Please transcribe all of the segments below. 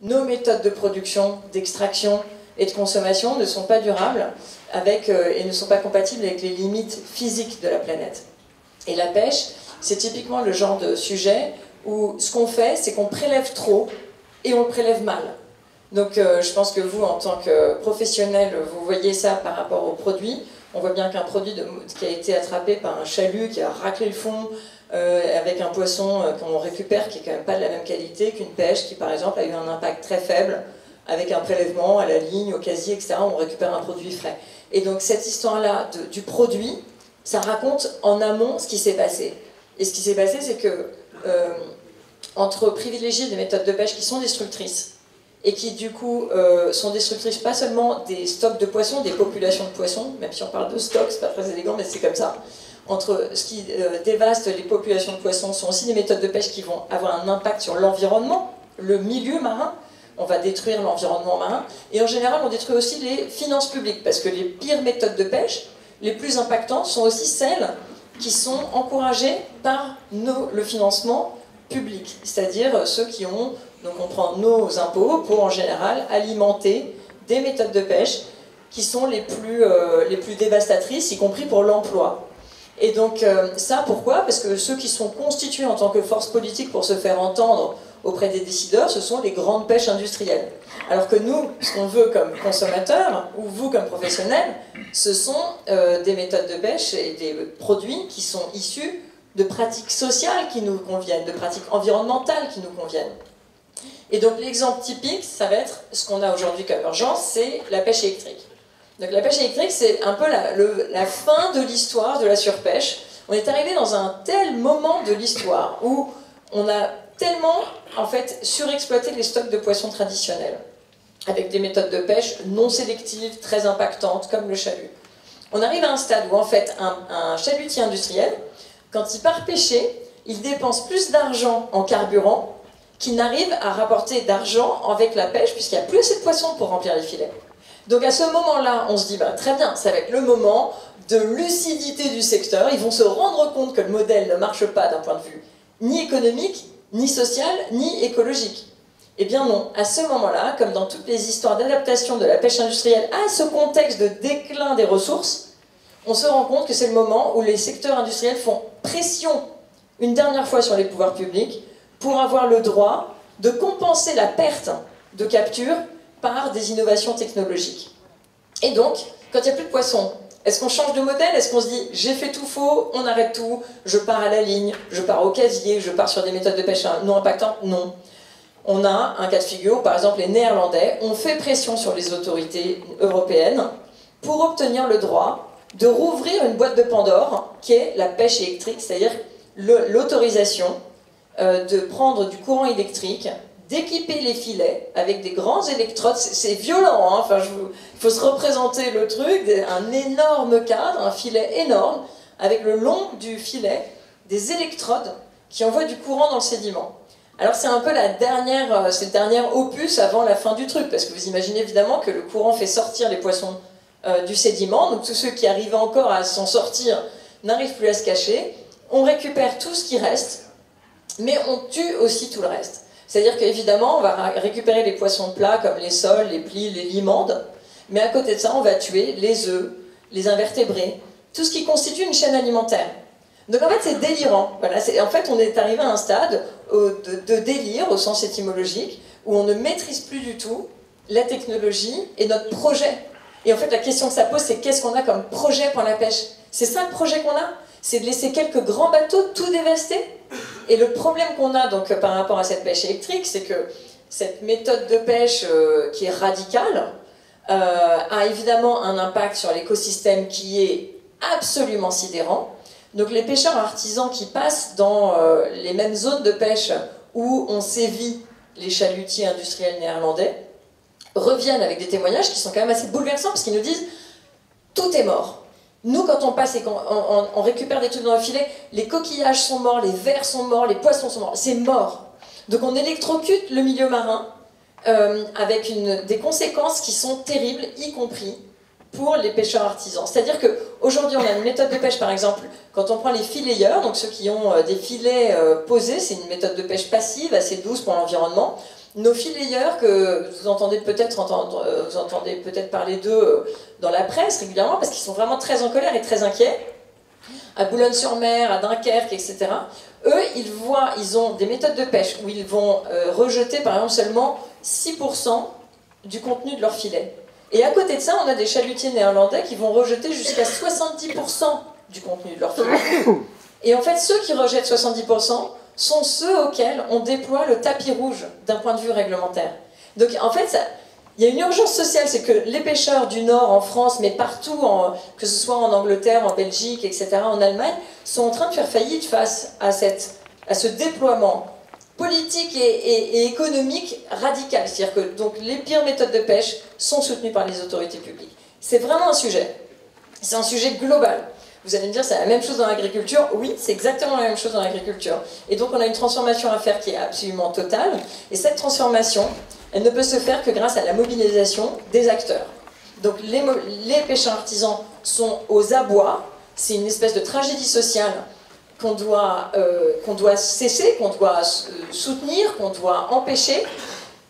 nos méthodes de production, d'extraction et de consommation ne sont pas durables et ne sont pas compatibles avec les limites physiques de la planète. Et la pêche, c'est typiquement le genre de sujet où ce qu'on fait, c'est qu'on prélève trop et on le prélève mal. Donc je pense que vous, en tant que professionnel, vous voyez ça par rapport au produit. On voit bien qu'un produit qui a été attrapé par un chalut qui a raclé le fond, avec un poisson qu'on récupère qui est quand même pas de la même qualité qu'une pêche qui, par exemple, a eu un impact très faible avec un prélèvement à la ligne, au casier, etc. On récupère un produit frais. Et donc cette histoire-là du produit, ça raconte en amont ce qui s'est passé. Et ce qui s'est passé, c'est que entre privilégier des méthodes de pêche qui sont destructrices, et qui du coup sont destructrices pas seulement des stocks de poissons, des populations de poissons, même si on parle de stocks, c'est pas très élégant, mais c'est comme ça. Entre ce qui dévaste les populations de poissons sont aussi des méthodes de pêche qui vont avoir un impact sur l'environnement, le milieu marin. On va détruire l'environnement marin. Et en général, on détruit aussi les finances publiques, parce que les pires méthodes de pêche, les plus impactantes, sont aussi celles qui sont encouragées par le financement public, c'est-à-dire ceux qui ont, donc on prend nos impôts pour en général alimenter des méthodes de pêche qui sont les plus dévastatrices, y compris pour l'emploi. Et donc ça, pourquoi? Parce que ceux qui sont constitués en tant que force politique pour se faire entendre auprès des décideurs, ce sont les grandes pêches industrielles. Alors que nous, ce qu'on veut comme consommateurs, ou vous comme professionnels, ce sont des méthodes de pêche et des produits qui sont issus de pratiques sociales qui nous conviennent, de pratiques environnementales qui nous conviennent. Et donc l'exemple typique, ça va être ce qu'on a aujourd'hui comme urgence, c'est la pêche électrique. Donc la pêche électrique, c'est un peu la fin de l'histoire de la surpêche. On est arrivé dans un tel moment de l'histoire où on a tellement en fait surexploité les stocks de poissons traditionnels, avec des méthodes de pêche non sélectives, très impactantes, comme le chalut. On arrive à un stade où en fait un chalutier industriel, quand il part pêcher, il dépense plus d'argent en carburant qu'il n'arrive à rapporter d'argent avec la pêche, puisqu'il n'y a plus assez de poissons pour remplir les filets. Donc à ce moment-là, on se dit, très bien, ça va être le moment de lucidité du secteur. Ils vont se rendre compte que le modèle ne marche pas d'un point de vue ni économique, ni social, ni écologique. Eh bien non, à ce moment-là, comme dans toutes les histoires d'adaptation de la pêche industrielle à ce contexte de déclin des ressources, on se rend compte que c'est le moment où les secteurs industriels font pression une dernière fois sur les pouvoirs publics pour avoir le droit de compenser la perte de capture par des innovations technologiques. Et donc, quand il n'y a plus de poissons, est-ce qu'on change de modèle? Est-ce qu'on se dit, j'ai fait tout faux, on arrête tout, je pars à la ligne, je pars au casier, je pars sur des méthodes de pêche non impactantes? Non. On a un cas de figure où, par exemple, les Néerlandais ont fait pression sur les autorités européennes pour obtenir le droit de rouvrir une boîte de Pandore qui est la pêche électrique, c'est-à-dire l'autorisation de prendre du courant électrique, d'équiper les filets avec des grands électrodes. C'est violent, hein. Enfin, il faut se représenter le truc, un énorme cadre, un filet énorme, avec le long du filet, des électrodes qui envoient du courant dans le sédiment. Alors c'est un peu c'est le dernier opus avant la fin du truc, parce que vous imaginez évidemment que le courant fait sortir les poissons du sédiment, donc tous ceux qui arrivent encore à s'en sortir n'arrivent plus à se cacher. On récupère tout ce qui reste, mais on tue aussi tout le reste. C'est-à-dire qu'évidemment, on va récupérer les poissons plats comme les sols, les plis, les limandes, mais à côté de ça, on va tuer les œufs, les invertébrés, tout ce qui constitue une chaîne alimentaire. Donc en fait, c'est délirant. Voilà, en fait, on est arrivé à un stade de délire, au sens étymologique, où on ne maîtrise plus du tout la technologie et notre projet. Et en fait, la question que ça pose, c'est qu'est-ce qu'on a comme projet pour la pêche? C'est ça le projet qu'on a? C'est de laisser quelques grands bateaux tout dévaster? Et le problème qu'on a donc par rapport à cette pêche électrique, c'est que cette méthode de pêche qui est radicale a évidemment un impact sur l'écosystème qui est absolument sidérant. Donc les pêcheurs artisans qui passent dans les mêmes zones de pêche où on sévit les chalutiers industriels néerlandais reviennent avec des témoignages qui sont quand même assez bouleversants parce qu'ils nous disent « tout est mort ». Nous, quand on passe et qu'on récupère des trucs dans le filet, les coquillages sont morts, les vers sont morts, les poissons sont morts, c'est mort. Donc on électrocute le milieu marin avec des conséquences qui sont terribles, y compris pour les pêcheurs artisans. C'est-à-dire qu'aujourd'hui, on a une méthode de pêche, par exemple, quand on prend les filayeurs, donc ceux qui ont des filets posés, c'est une méthode de pêche passive, assez douce pour l'environnement. Nos filayeurs, que vous entendez peut-être parler d'eux dans la presse régulièrement, parce qu'ils sont vraiment très en colère et très inquiets, à Boulogne-sur-Mer, à Dunkerque, etc. Eux, ils ont des méthodes de pêche où ils vont rejeter, par exemple, seulement 6% du contenu de leur filet. Et à côté de ça, on a des chalutiers néerlandais qui vont rejeter jusqu'à 70% du contenu de leur filet. Et en fait, ceux qui rejettent 70% sont ceux auxquels on déploie le tapis rouge d'un point de vue réglementaire. Donc en fait, il y a une urgence sociale, c'est que les pêcheurs du Nord en France, mais partout, que ce soit en Angleterre, en Belgique, etc., en Allemagne, sont en train de faire faillite face à ce déploiement politique et économique radical. C'est-à-dire que donc, les pires méthodes de pêche sont soutenues par les autorités publiques. C'est vraiment un sujet. C'est un sujet global. Vous allez me dire, c'est la même chose dans l'agriculture. Oui, c'est exactement la même chose dans l'agriculture. Et donc, on a une transformation à faire qui est absolument totale. Et cette transformation, elle ne peut se faire que grâce à la mobilisation des acteurs. Donc, les pêcheurs artisans sont aux abois. C'est une espèce de tragédie sociale qu'on doit cesser, qu'on doit soutenir, qu'on doit empêcher.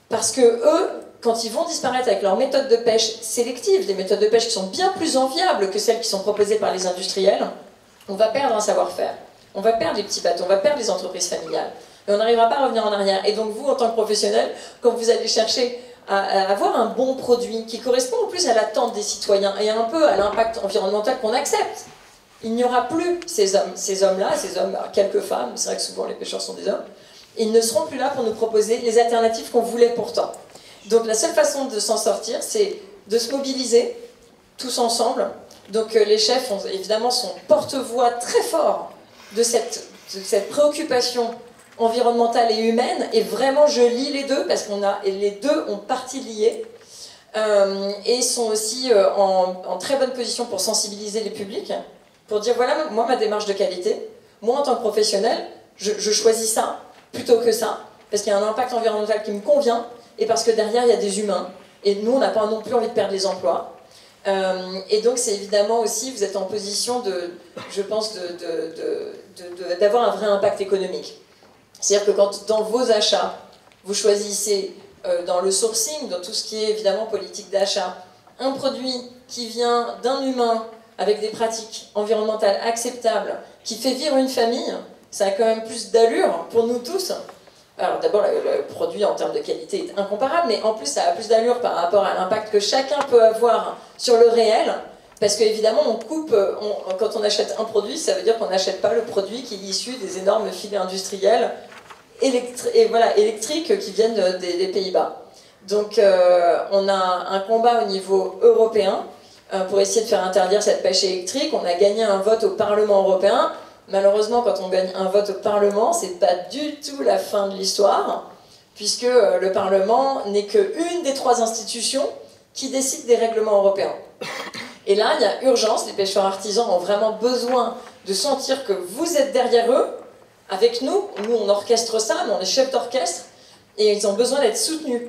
Parce que eux, quand ils vont disparaître avec leurs méthodes de pêche sélectives, des méthodes de pêche qui sont bien plus enviables que celles qui sont proposées par les industriels, on va perdre un savoir-faire. On va perdre les petits bateaux, on va perdre les entreprises familiales. Et on n'arrivera pas à revenir en arrière. Et donc vous, en tant que professionnel, quand vous allez chercher à avoir un bon produit qui correspond en plus à l'attente des citoyens et un peu à l'impact environnemental qu'on accepte, il n'y aura plus ces hommes-là, quelques femmes, c'est vrai que souvent les pêcheurs sont des hommes, ils ne seront plus là pour nous proposer les alternatives qu'on voulait pourtant. Donc la seule façon de s'en sortir, c'est de se mobiliser tous ensemble. Donc les chefs, évidemment, sont porte-voix très forts de cette préoccupation environnementale et humaine. Et vraiment, je lis les deux, parce les deux ont partie liée. Et sont aussi en très bonne position pour sensibiliser les publics, pour dire, voilà, moi, ma démarche de qualité, moi, en tant que professionnel, je choisis ça plutôt que ça, parce qu'il y a un impact environnemental qui me convient, et parce que derrière, il y a des humains. Et nous, on n'a pas non plus envie de perdre les emplois. Et donc, c'est évidemment aussi, vous êtes en position je pense, d'avoir un vrai impact économique. C'est-à-dire que quand, dans vos achats, vous choisissez, dans le sourcing, dans tout ce qui est évidemment politique d'achat, un produit qui vient d'un humain avec des pratiques environnementales acceptables, qui fait vivre une famille, ça a quand même plus d'allure pour nous tous. Alors d'abord, le produit en termes de qualité est incomparable, mais en plus ça a plus d'allure par rapport à l'impact que chacun peut avoir sur le réel, parce qu'évidemment on coupe, quand on achète un produit, ça veut dire qu'on n'achète pas le produit qui est issu des énormes filets industriels électriques qui viennent des Pays-Bas. Donc on a un combat au niveau européen pour essayer de faire interdire cette pêche électrique. On a gagné un vote au Parlement européen. Malheureusement, quand on gagne un vote au Parlement, c'est pas du tout la fin de l'histoire, puisque le Parlement n'est qu'une des 3 institutions qui décident des règlements européens. Et là, il y a urgence, les pêcheurs artisans ont vraiment besoin de sentir que vous êtes derrière eux, avec nous. Nous, on orchestre ça, mais on est chef d'orchestre, et ils ont besoin d'être soutenus,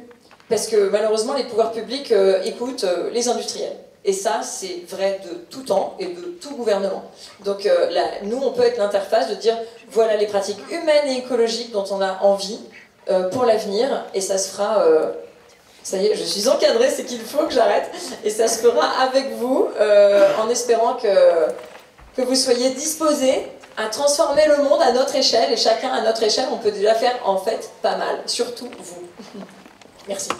parce que malheureusement, les pouvoirs publics écoutent les industriels. Et ça, c'est vrai de tout temps et de tout gouvernement. Donc nous, on peut être l'interface de dire, voilà les pratiques humaines et écologiques dont on a envie pour l'avenir, et ça se fera... ça y est, je suis encadrée, c'est qu'il faut que j'arrête, et ça se fera avec vous, en espérant que vous soyez disposés à transformer le monde à notre échelle, et chacun à notre échelle, on peut déjà faire en fait pas mal, surtout vous. Merci.